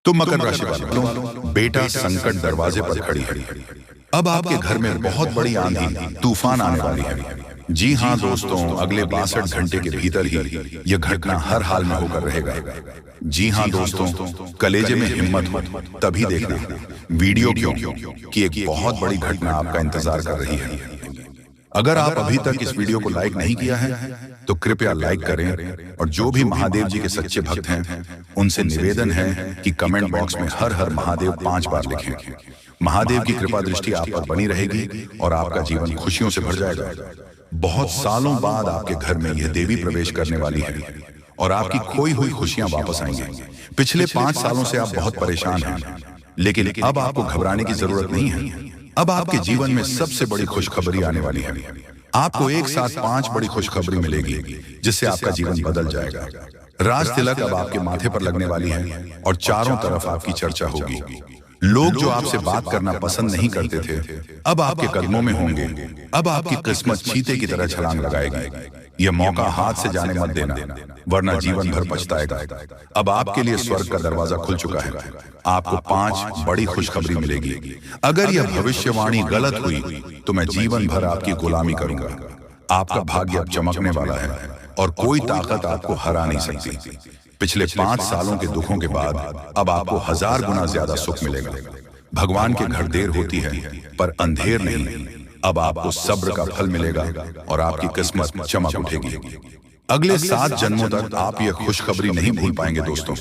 तो मकर राशि वालों, बेटा संकट दरवाजे पर खड़ी है। अब आपके घर में बहुत बड़ी आंधी तूफान आने वाली है। जी हाँ दोस्तों, अगले 62 घंटे के भीतर ही यह घटना हर हाल में होकर रहेगा। जी हाँ दोस्तों, कलेजे में हिम्मत हो तभी देखना वीडियो क्यों कि एक बहुत बड़ी घटना आपका इंतजार कर रही है। अगर आप अभी तक इस वीडियो को लाइक नहीं किया है तो कृपया लाइक करें, और जो भी महादेव जी के सच्चे भक्त हैं उनसे निवेदन है कि कमेंट बॉक्स में हर हर महादेव 5 बार लिखें। महादेव की कृपा दृष्टि आप पर बनी रहेगी और आपका जीवन खुशियों से भर जाएगा। बहुत सालों बाद आपके घर में यह देवी प्रवेश करने वाली है और आपकी खोई हुई खुशियां वापस आएंगी। पिछले 5 सालों से आप बहुत परेशान हैं, लेकिन अब आपको घबराने की जरूरत नहीं है। अब आपके जीवन में सबसे बड़ी खुशखबरी आने वाली है। आपको एक साथ 5 बड़ी खुशखबरी मिलेगी जिससे आपका जीवन बदल जाएगा। राज तिलक अब आपके माथे पर लगने वाली है और चारों तरफ आपकी चर्चा होगी। लोग जो आपसे बात करना पसंद नहीं करते थे अब आपके कदमों में होंगे। अब आपकी किस्मत चीते की तरह छलांग लगाएगी। यह मौका हाथ से जाने मत देना, वरना जीवन भर पछताएगा। अब आपके लिए स्वर्ग का दरवाजा खुल चुका है। आपको 5 बड़ी खुशखबरी मिलेगी। अगर यह भविष्यवाणी गलत हुई तो मैं जीवन भर आपकी गुलामी करूंगा। आपका भाग्य अब चमकने वाला है और कोई ताकत आपको हरा नहीं सकती। पिछले 5 सालों के दुखों के बाद अब आपको 1000 गुना ज्यादा सुख मिलेगा। भगवान के घर देर होती है पर अंधेर नहीं। अब आपको सब्र का फल मिलेगा और आपकी किस्मत चमक उठेगी। अगले 7 जन्मों तक आप यह खुशखबरी नहीं भूल पाएंगे दोस्तों।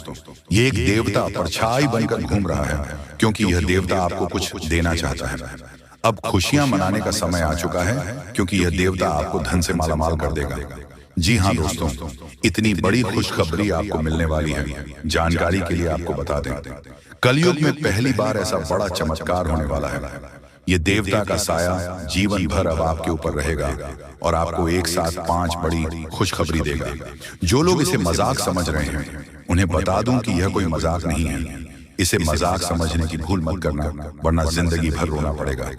ये एक देवता परछाई बनकर घूम रहा है, क्योंकि यह देवता आपको कुछ देना चाहता है। अब खुशियां मनाने का समय आ चुका है, क्योंकि यह देवता आपको धन से मालामाल कर देगा। जी हाँ दोस्तों, इतनी बड़ी खुशखबरी आपको मिलने वाली है। जानकारी के लिए आपको बता दें, कलयुग में पहली बार ऐसा बड़ा चमत्कार होने वाला है। ये देवता का साया जीवन भर अब आपके ऊपर रहेगा और आपको एक साथ 5 बड़ी खुशखबरी देगा। जो लोग इसे मजाक समझ रहे हैं उन्हें बता दूं कि यह कोई मजाक नहीं है। इसे मजाक समझने की भूल मत करना, वरना जिंदगी भर रोना पड़ेगा।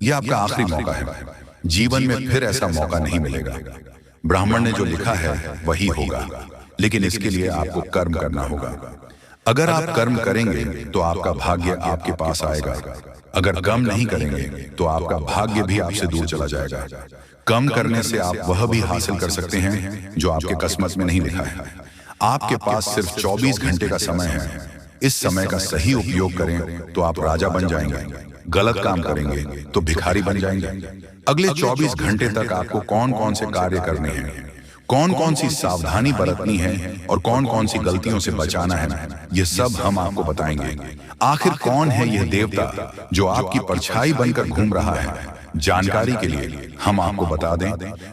यह आपका आखिरी मौका है। जीवन में फिर ऐसा मौका नहीं मिलेगा। ब्राह्मण ने जो लिखा है वही होगा, लेकिन इसके लिए आपको कर्म करना होगा। अगर आप कर्म करेंगे तो आपका भाग्य आपके पास आएगा। अगर कर्म नहीं करेंगे तो आपका भाग्य भी आपसे दूर चला जाएगा। कर्म करने से आप वह भी हासिल कर सकते हैं जो आपके किस्मत में नहीं लिखा है। आपके पास सिर्फ 24 घंटे का समय है। इस समय का सही उपयोग करें तो आप राजा बन जाएंगे। गलत काम करेंगे तो भिखारी बन जाएंगे। अगले 24 घंटे तक आपको कौन कौन से कार्य करने हैं, कौन कौन सी सावधानी बरतनी है और कौन कौन सी गलतियों से बचाना है, ये सब हम आपको बताएंगे। आखिर कौन है यह देवता जो आपकी परछाई बनकर घूम रहा है? जानकारी के लिए हम आपको बता दें,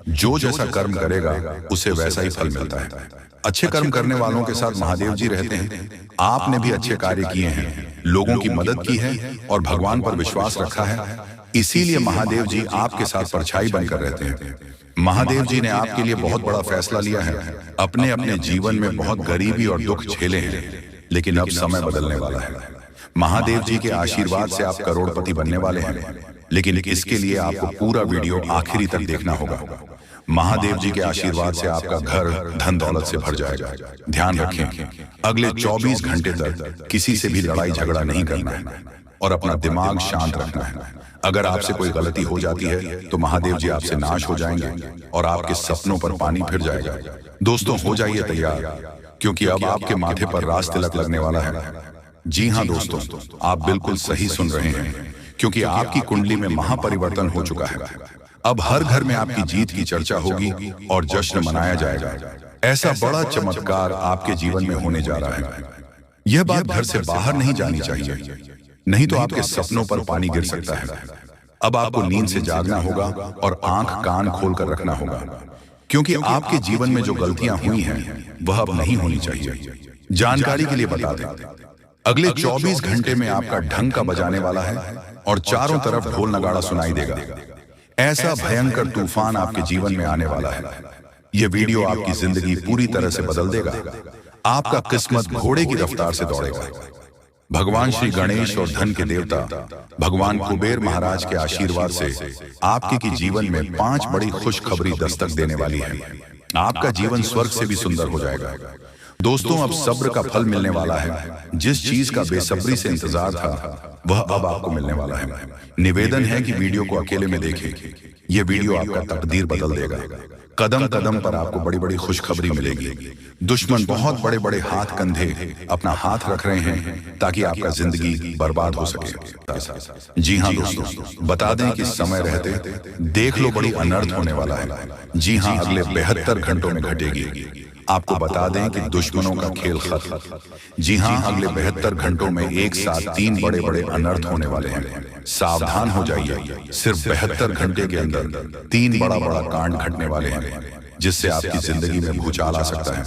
जो जैसा कर्म करेगा उसे वैसा ही फल मिलता है। अच्छे कर्म करने वालों के साथ महादेव जी रहते हैं। आपने भी अच्छे कार्य किए हैं, लोगों की मदद की है और भगवान पर विश्वास रखा है, इसीलिए महादेव जी आपके साथ परछाई बनकर रहते हैं। महादेव जी ने आपके लिए बहुत बड़ा फैसला लिया है। अपने अपने जीवन में बहुत गरीबी और दुख झेले हैं, लेकिन अब समय बदलने वाला है। महादेव जी के आशीर्वाद से आप करोड़पति बनने वाले हैं, लेकिन इसके लिए आपको पूरा वीडियो आखिरी तक देखना होगा। महादेव जी के आशीर्वाद से आपका घर धन दौलत से भर जाएगा। ध्यान रखें, अगले 24 घंटे तक किसी से भी लड़ाई झगड़ा नहीं करना है और अपना दिमाग शांत रखना है। अगर आपसे कोई गलती हो जाती है तो महादेव जी आपसे नाश हो जाएंगे और आपके सपनों पर पानी फिर जाएगा। दोस्तों, हो जाइए तैयार, क्योंकि अब आपके माथे पर राज तिलक लगने वाला है। जी हाँ दोस्तों, आप बिल्कुल सही सुन रहे हैं, क्योंकि आपकी कुंडली में महापरिवर्तन हो चुका है। अब हर घर में आपकी जीत की चर्चा होगी और जश्न मनाया जाएगा। ऐसा बड़ा चमत्कार आपके जीवन में होने जा रहा है। यह बात घर से बाहर नहीं जानी चाहिए, नहीं तो आपके सपनों पर पानी गिर सकता है। अब आपको नींद से जागना होगा और आंख कान खोलकर रखना होगा, क्योंकि आपके जीवन में जो गलतियां हुई हैं वह अब नहीं होनी चाहिए। जानकारी के लिए बता दें, अगले 24 घंटे में आपका ढंग का बजाने वाला है और चारों तरफ ढोल नगाड़ा सुनाई देगा। ऐसा भयंकर तूफान आपके जीवन में आने वाला है। यह वीडियो आपकी जिंदगी पूरी तरह से बदल देगा। आपका किस्मत घोड़े की रफ्तार से दौड़ेगा। भगवान श्री गणेश और धन के देवता भगवान कुबेर महाराज के आशीर्वाद से आपके की जीवन में 5 बड़ी खुशखबरी दस्तक देने वाली है। आपका जीवन स्वर्ग से भी सुंदर हो जाएगा। दोस्तों, अब सब्र का फल मिलने वाला है। जिस चीज का बेसब्री से इंतजार था वह अब आपको मिलने वाला है। निवेदन है कि वीडियो को अकेले में देखें। यह वीडियो आपका तकदीर बदल देगा। कदम कदम पर आपको बड़ी बड़ी खुशखबरी मिलेगी। दुश्मन बहुत बड़े बड़े हाथ कंधे अपना हाथ रख रहे हैं ताकि आपका जिंदगी बर्बाद हो सके। जी हाँ दोस्तों, बता दें कि समय रहते देख लो बड़ी अनर्थ होने वाला है। जी हाँ, अगले 72 घंटों में घटेगी। आपको बता दें कि दुश्मनों का खेल खत्म। जी हाँ, अगले 72 घंटों में एक साथ 3 बड़े बड़े अनर्थ होने वाले हैं। सावधान हो जाइए। सिर्फ 72 घंटे के अंदर 3 बड़ा बड़ा कांड घटने वाले हैं, जिससे आपकी जिंदगी में भूचाल आ सकता है।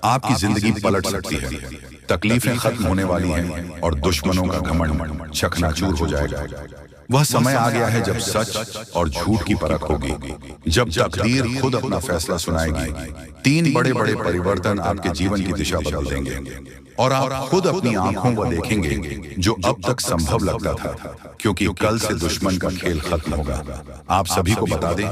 आपकी जिंदगी पलट सकती है। तकलीफें खत्म होने वाली हैं और दुश्मनों का घमंड चकनाचूर हो जाएगा। वह समय आ गया है जब सच और झूठ की परख होगी, जब तकदीर खुद अपना फैसला सुनाएगी। 3 बड़े बड़े परिवर्तन आपके जीवन की दिशा बदल देंगे और आप खुद अपनी आंखों को देखेंगे जो अब तक संभव लगता था, क्योंकि कल से दुश्मन का खेल खत्म होगा। आप सभी को बता दें,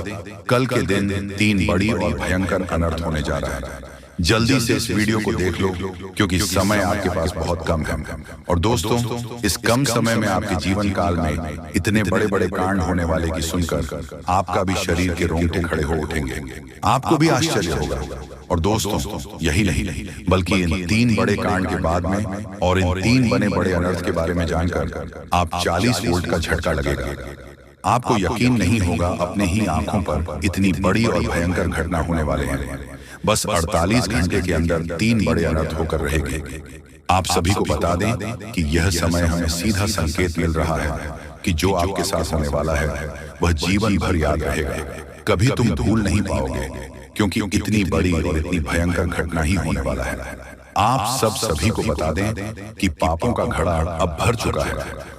कल के दिन 3 बड़ी और भयंकर अनर्थ होने जा रहा है। जल्दी से इस वीडियो को देख लो, क्योंकि समय आपके पास बहुत कम है। और दोस्तों, इस कम समय में आपके जीवन काल में इतने बड़े बड़े कांड होने वाले की सुनकर आपका भी शरीर के रोंगटे खड़े हो उठेंगे। आपको भी आश्चर्य होगा। और दोस्तों, यही नहीं बल्कि इन 3 बड़े कांड के बाद में और इन 3 बने बड़े अनर्थ के बारे में जानकर आप 40 वोल्ट का झटका लगेगा। आपको यकीन नहीं होगा, अपने ही आंखों पर इतनी बड़ी और भयंकर घटना होने वाले हैं। बस 48 घंटे के अंदर 3 बड़े अनर्थ होकर रहेंगे। आप सभी को बता दें कि यह समय हमें सीधा संकेत मिल रहा है कि जो आपके साथ होने वाला है वह जीवन भर याद रहेगा। कभी तुम भूल नहीं पाओगे, क्योंकि इतनी बड़ी और इतनी भयंकर घटना ही होने वाला है। आप सभी को बता दें कि पापों का घड़ा अब भर चुका है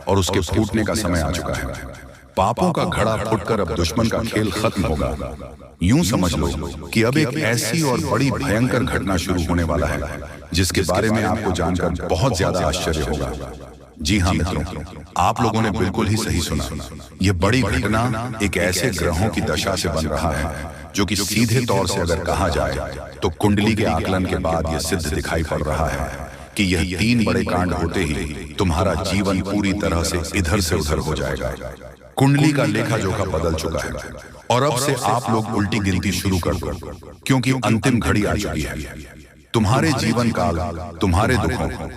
और उसके फूटने का समय आ चुका है। पापों का घड़ा फूटकर अब दुश्मन का खेल खत्म होगा। यूं समझ लो कि अब एक ऐसी और बड़ी भयंकर घटना शुरू होने वाला है, जिसके बारे में आपको जानकर बहुत ज्यादा आश्चर्य होगा। जी हाँ मित्रों, आप लोगों ने बिल्कुल ही सही सुना। यह बड़ी घटना एक ऐसे ग्रहों की दशा से बन रहा है जो कि सीधे तौर से अगर कहा जाए तो कुंडली के आकलन के बाद यह सिद्ध दिखाई पड़ रहा है कि यह 3 बड़े कांड होते ही तुम्हारा जीवन पूरी तरह से इधर से उधर हो जाएगा। कुंडली का लेखा जोखा बदल चुका है और अब से आप लोग उल्टी गिनती शुरू कर दो, क्योंकि अंतिम घड़ी आ चुकी है। तुम्हारे जीवन काल, तुम्हारे दुखों,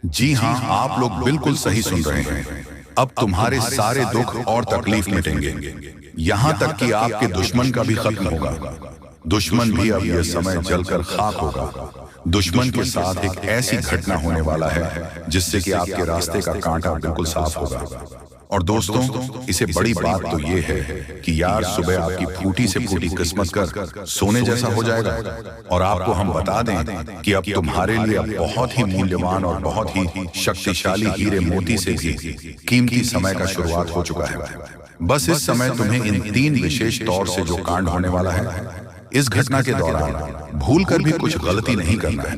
जी हाँ, आप लोग बिल्कुल सही सुन रहे हैं। अब तुम्हारे सारे दुख और तकलीफ मिटेंगे, यहाँ तक कि आपके दुश्मन का भी खत्म होगा। दुश्मन भी अब यह समय जलकर खाक होगा। दुश्मन के साथ एक ऐसी घटना होने वाला है जिससे कि आपके रास्ते का कांटा बिल्कुल साफ होगा। और दोस्तों, इसे बड़ी बात तो ये है कि यार सुबह आपकी फूटी से फूटी किस्मत कर सोने जैसा हो जाएगा। और आपको हम बता दें कि अब तुम्हारे लिए अब बहुत ही मूल्यवान और बहुत ही शक्तिशाली हीरे मोती से भी कीमती समय का शुरुआत हो चुका है। बस इस समय तुम्हें इन 3 विशेष तौर से जो कांड होने वाला है, इस घटना के दौरान भूल कर भी कुछ गलती नहीं करना है।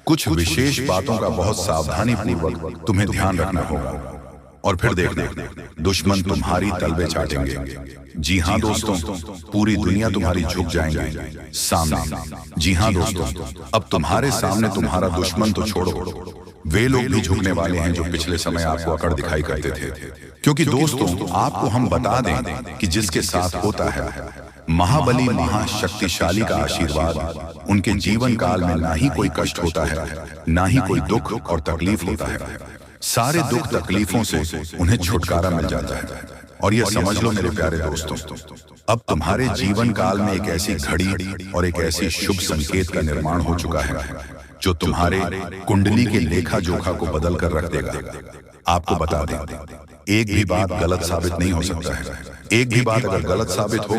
कुछ विशेष बातों का बहुत सावधानी पूर्वक तुम्हें ध्यान रखना होगा। और फिर देखना, दुश्मन तुम्हारी तलवे चाटेंगे। जी हाँ दोस्तों, पूरी दुनिया तुम्हारी झुक जाएंगे सामने। जी हाँ दोस्तों, अब तुम्हारे सामने तुम्हारा दुश्मन तो छोड़ो, वे लोग भी झुकने वाले हैं जो पिछले समय आपको अकड़ दिखाई करते थे। क्योंकि दोस्तों, आपको हम बता दें कि जिसके साथ होता है महाबली महाशक्तिशाली का आशीर्वाद, उनके जीवन काल में ना ही कोई कष्ट होता है, ना ही कोई दुख और तकलीफ होता है। सारे दुख तकलीफों से उन्हें छुटकारा मिल जाता है। और यह समझ लो मेरे प्यारे दोस्तों, अब तुम्हारे जीवन काल में एक ऐसी घड़ी और एक ऐसी शुभ संकेत का निर्माण हो चुका है जो तुम्हारे कुंडली के लेखा जोखा को बदल कर रख देगा। आपको बता दें, एक भी बात गलत साबित नहीं हो सकता है। एक भी बात अगर गलत साबित हो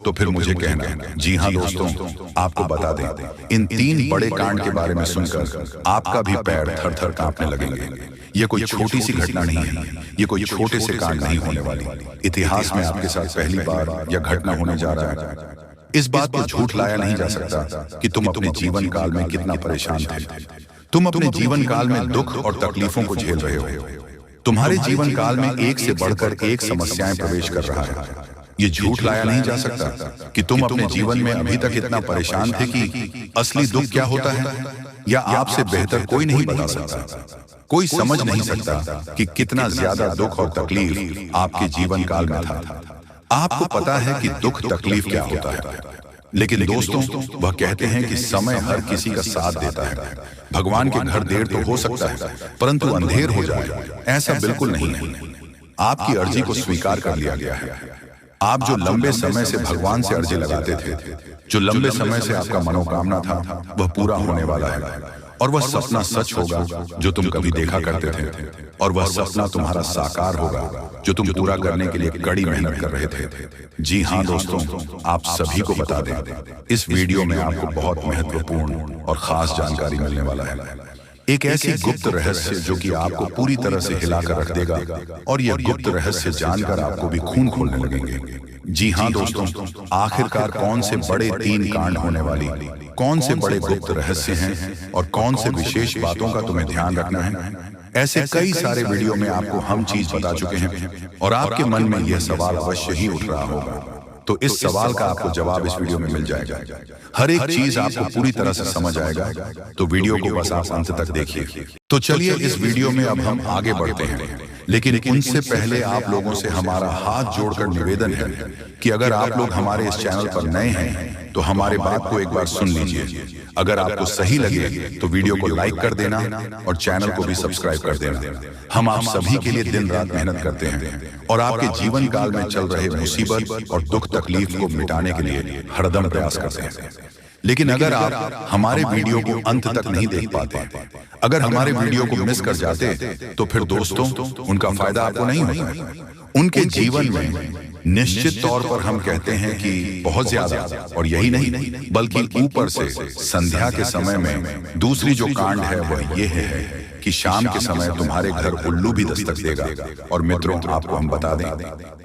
तो फिर मुझे कहना। जी हाँ दोस्तों, आपको बता दें, इन 3 बड़े कांड के बारे में सुनकर आपका भी पैर थर थर कांपने लगेंगे। ये कोई छोटी सी घटना नहीं है, ये कोई छोटे से कांड नहीं होने वाली। इतिहास में आपके साथ पहली बार यह घटना होने जा रहा है। इस बात को झूठ लाया नहीं जा सकता कि तुम अपने जीवन काल में कितना परेशान थे। तुम अपने जीवन काल में दुख और तकलीफों को झेल रहे हो। तुम्हारे जीवन काल में एक से बढ़कर एक समस्याएं प्रवेश कर रहा है। ये झूठ लाया नहीं जा सकता कि तुम अपने जीवन में अभी तक इतना परेशान थे कि असली दुख क्या होता है। या आपसे बेहतर कोई नहीं बता सकता। कोई समझ नहीं सकता कि कितना ज्यादा दुख और तकलीफ आपके जीवन काल में था। आपको पता है कि दुख तकलीफ क्या होता है, लेकिन दोस्तों वह कहते हैं कि समय हर किसी का साथ देता है। भगवान के घर देर तो हो सकता है, परंतु अंधेर हो जाए ऐसा बिल्कुल नहीं है। आपकी अर्जी को स्वीकार कर लिया गया है। आप जो लंबे समय से भगवान से अर्जी लगाते थे, जो लंबे समय से आपका मनोकामना था, वह पूरा होने वाला है। और वह सपना सच होगा जो तुम कभी देखा करते थे, और वह सपना तुम्हारा साकार होगा जो तुम पूरा करने के लिए कड़ी मेहनत कर रहे थे। जी हाँ दोस्तों, आप सभी को बता दें, इस वीडियो में आपको बहुत महत्वपूर्ण और खास जानकारी मिलने वाला है। एक ऐसी गुप्त रहस्य जो कि आपको पूरी तरह से हिलाकर रख देगा, और यह गुप्त रहस्य जानकर आपको भी खून खोलने लगेंगे। जी हाँ दोस्तों, आखिरकार कौन से बड़े 3 कांड होने वाली, कौन से बड़े गुप्त रहस्य हैं और कौन से विशेष बातों का तुम्हें ध्यान रखना है, ऐसे कई सारे वीडियो में आपको हम चीज बता चुके हैं। और आपके मन में यह सवाल अवश्य ही उठ रहा होगा, तो इस सवाल का आपको जवाब इस वीडियो में मिल जाएगा। हर एक चीज आपको पूरी तरह से समझ आएगा, तो वीडियो को बस आप अंत तक देखिए। तो चलिए इस वीडियो में अब हम आगे बढ़ते हैं, लेकिन उनसे पहले आप लोगों से हमारा हाथ जोड़कर निवेदन है कि अगर आप लोग हमारे इस चैनल पर नए हैं तो हमारे बात को एक बार सुन लीजिए। अगर आपको सही लगे तो वीडियो को लाइक कर देना और चैनल को भी सब्सक्राइब कर देना। हम आप सभी के लिए दिन रात मेहनत करते हैं और आपके जीवन काल में चल रहे मुसीबत और दुख तकलीफ को मिटाने के लिए हरदम प्रयास करते हैं। लेकिन अगर आप हमारे वीडियो को अंत तक नहीं देख पाते, अगर हमारे वीडियो को मिस कर जाते, तो फिर दोस्तों उनका फायदा आपको नहीं होता। उनके जीवन में निश्चित तौर पर हम कहते हैं कि बहुत ज्यादा, और यही नहीं बल्कि ऊपर से संध्या के समय में दूसरी जो कांड है वह यह है कि शाम के समय तुम्हारे घर उल्लू भी दस्तक देगा। और मित्रों आपको हम बता दें,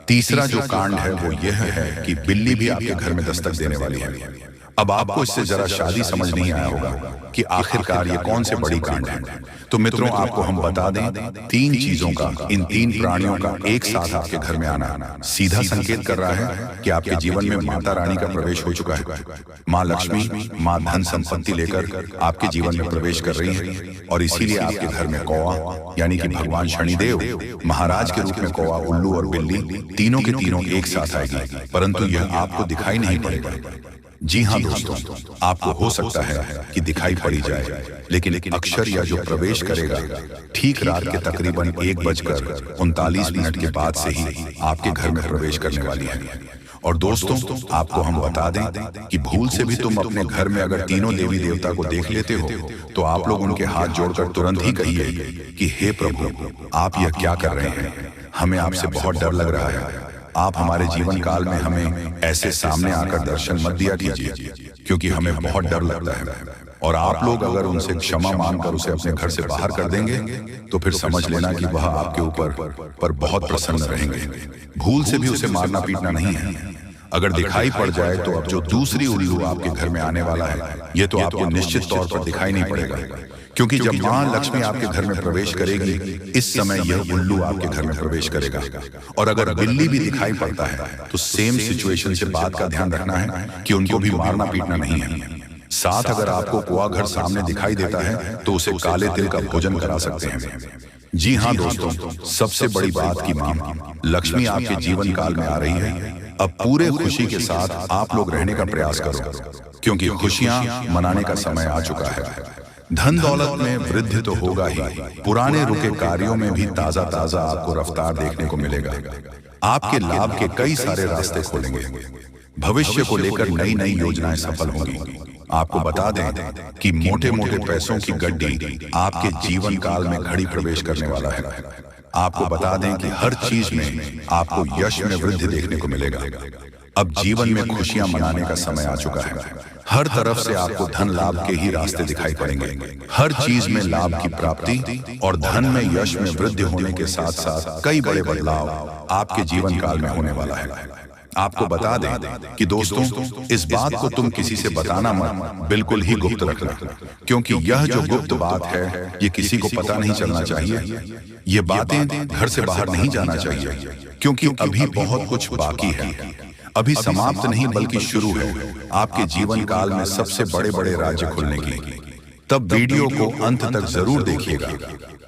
तीसरा जो कांड है वो यह है कि बिल्ली भी आपके घर में दस्तक देने वाली है। अब आपको इससे जरा शादी समझ नहीं आया होगा कि आखिरकार ये कौन से बड़ी कांड है। तो मित्रों आपको हम बता दें, 3 चीजों का, इन 3 प्राणियों का एक साथ आपके घर में आना सीधा संकेत कर रहा है कि आपके जीवन में माता रानी का प्रवेश हो चुका है। माँ लक्ष्मी, माँ धन संपत्ति लेकर आपके जीवन में प्रवेश कर रही है, और इसीलिए आपके घर में कौवा यानी कि भगवान शनिदेव महाराज के रूप में कौवा, उल्लू और बिल्ली तीनों के तीनों एक साथ आएगी, परंतु यह आपको दिखाई नहीं पड़ेगा। जी हाँ दोस्तों, आपको हो सकता है कि दिखाई पड़ी जाए, लेकिन अक्षर या जो प्रवेश करेगा ठीक रात के तकरीबन 1:39 के बाद से ही आपके घर में प्रवेश करने वाली है। और दोस्तों आपको हम बता दें कि भूल से भी तुम अपने घर में अगर तीनों देवी देवता को देख लेते हो, तो आप लोग उनके हाथ जोड़कर तुरंत ही कहिए कि हे प्रभु, आप यह क्या कर रहे हैं, हमें आपसे बहुत डर लग रहा है। आप हमारे जीवन काल में हमें ऐसे सामने आकर दर्शन मत दिया कीजिए, क्योंकि हमें बहुत डर लगता है। और आप लोग अगर उनसे क्षमा मांगकर उसे अपने घर से बाहर कर देंगे, तो फिर समझ लेना कि वह आपके ऊपर बहुत प्रसन्न रहेंगे। भूल से भी उसे मारना पीटना नहीं है। अगर दिखाई पड़ जाए तो अब जो दूसरी उल्लू आपके घर में आने वाला है, ये तो आपको निश्चित तौर पर दिखाई नहीं पड़ेगा, क्योंकि जब माँ लक्ष्मी आपके घर में प्रवेश करेगी, इस समय यह उल्लू आपके घर में प्रवेश करेगा। और अगर बिल्ली भी दिखाई पड़ता है तो सेम सिचुएशन से बात का ध्यान रखना है कि उनको भी मारना पीटना नहीं है। साथ अगर आपको कुआ घर सामने दिखाई देता है तो उसे काले तिल का भोजन करा सकते हैं। जी हाँ दोस्तों, सबसे बड़ी बात की माँ लक्ष्मी आपके जीवन काल में आ रही है। अब पूरे खुशी के साथ आप लोग रहने का प्रयास करो, क्योंकि खुशियां मनाने का समय आ चुका है। धन दौलत में वृद्धि तो होगा ही, पुराने रुके कार्यों में भी ताजा ताजा आपको रफ्तार देखने को मिलेगा। आपके लाभ के कई सारे रास्ते खोलेंगे। भविष्य को लेकर नई नई योजनाएं सफल होंगी। आपको बता दें कि मोटे मोटे पैसों की गड्डी आपके जीवन काल में घड़ी प्रवेश करने वाला है। आपको बता दें कि हर चीज में आपको यश में वृद्धि देखने को मिलेगा। अब जीवन में खुशियां मनाने का समय आ चुका है। हर तरफ से आपको धन लाभ के ही रास्ते दिखाई पड़ेंगे। हर चीज में लाभ की प्राप्ति और धन में यश में वृद्धि होने के साथ साथ कई बड़े बदलाव आपके जीवन काल में होने वाला है। आपको बता दें कि दोस्तों, इस बात को तुम किसी से बताना मत, बिल्कुल ही गुप्त रखना, क्योंकि यह जो गुप्त बात है ये किसी को पता नहीं चलना चाहिए। ये बातें घर से बाहर नहीं जाना चाहिए, क्योंकि अभी बहुत कुछ बाकी है। अभी समाप्त नहीं बल्कि शुरू है आपके जीवन काल में सबसे बड़े बड़े राज्य खुलने की। तब वीडियो को अंत तक जरूर देखिएगा,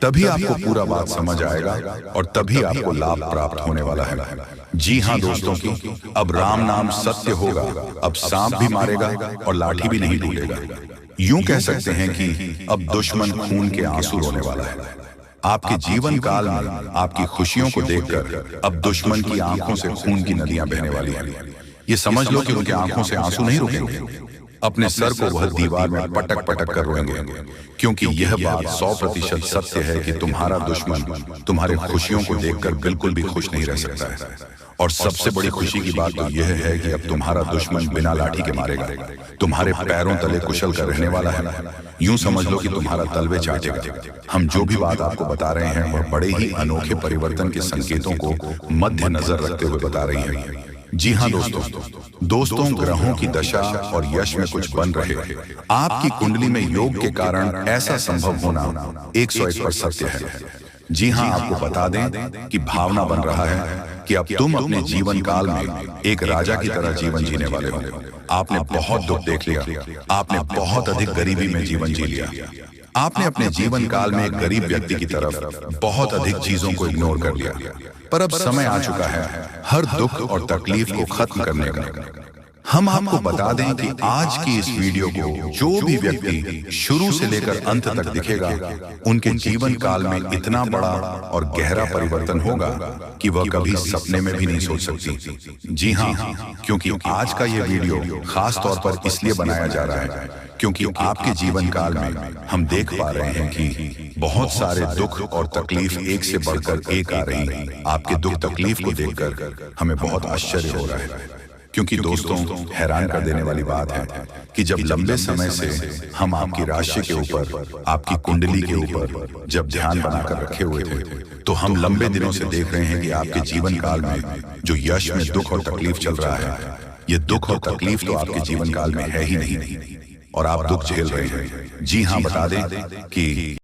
तभी आपको पूरा बात समझ आएगा और तभी आपको लाभ प्राप्त होने वाला है। जी हाँ दोस्तों की अब राम नाम सत्य होगा, अब सांप भी मारेगा और लाठी भी नहीं टूटेगा। यूं कह सकते हैं कि अब दुश्मन खून के आंसू रोने वाला है। आपके जीवन काल में आपकी खुशियों को देखकर अब दुश्मन की आंखों से खून की नदियां बहने वाली हैं। ये समझ लो कि उनके आंखों से आंसू नहीं रुकेंगे। अपने सर को वह दीवार में पटक पटक कर रोएंगे, क्योंकि यह बात 100% सत्य है कि तुम्हारा दुश्मन तुम्हारे खुशियों को देखकर बिल्कुल भी खुश नहीं रह सकता है। और सबसे बड़ी खुशी की बात तो यह है कि अब तुम्हारा दुश्मन बिना लाठी के मारेगा, तुम्हारे पैरों तले कुशल कर रहने वाला है। यूं समझ लो कि तुम्हारा तलवे चाटेगा। हम जो भी बात आपको बता रहे हैं वह बड़े ही अनोखे परिवर्तन के संकेतों को मद्देनजर रखते हुए बता रही हैं। जी हाँ दोस्तों, ग्रहों की दशा और यश में कुछ बन रहे आपकी कुंडली में योग के कारण ऐसा संभव होना 101% सत्य है। जी हाँ, आपको बता दें कि भावना बन रहा है कि अब तुम अपने जीवन काल में एक राजा की तरह जीवन जीने वाले हो। आपने बहुत दुख देख लिया, आपने बहुत अधिक गरीबी में जीवन जी लिया, आपने अपने जीवन काल में एक गरीब व्यक्ति की तरफ बहुत अधिक चीजों को इग्नोर कर लिया। पर अब समय आ चुका है हर दुख और तकलीफ को खत्म करने का। हम आपको बता दें कि आज की इस वीडियो को जो भी व्यक्ति शुरू से लेकर अंत तक दिखेगा, उनके जीवन काल में इतना बड़ा और गहरा परिवर्तन होगा कि वह कभी सपने में भी नहीं सोच सकती। जी हाँ, क्योंकि आज का यह वीडियो खास तौर पर इसलिए बनाया जा रहा है क्योंकि आपके जीवन काल में हम देख पा रहे हैं कि बहुत सारे दुख और तकलीफ एक से बढ़कर एक आ रही हैं। आपके दुख तकलीफ को देखकर हमें बहुत आश्चर्य हो रहा है, क्योंकि दोस्तों हैरान कर देने वाली बात है कि जब लंबे समय से हम आपकी राशि के ऊपर, आपकी कुंडली के ऊपर जब ध्यान बनाकर रखे हुए थे, तो हम लंबे दिनों से देख रहे हैं कि आपके जीवन काल में जो यश में दुख और तकलीफ चल रहा है, ये दुख और तकलीफ तो आपके जीवन काल में है ही नहीं और आप दुख झेल रहे हैं। जी हाँ, बता दें कि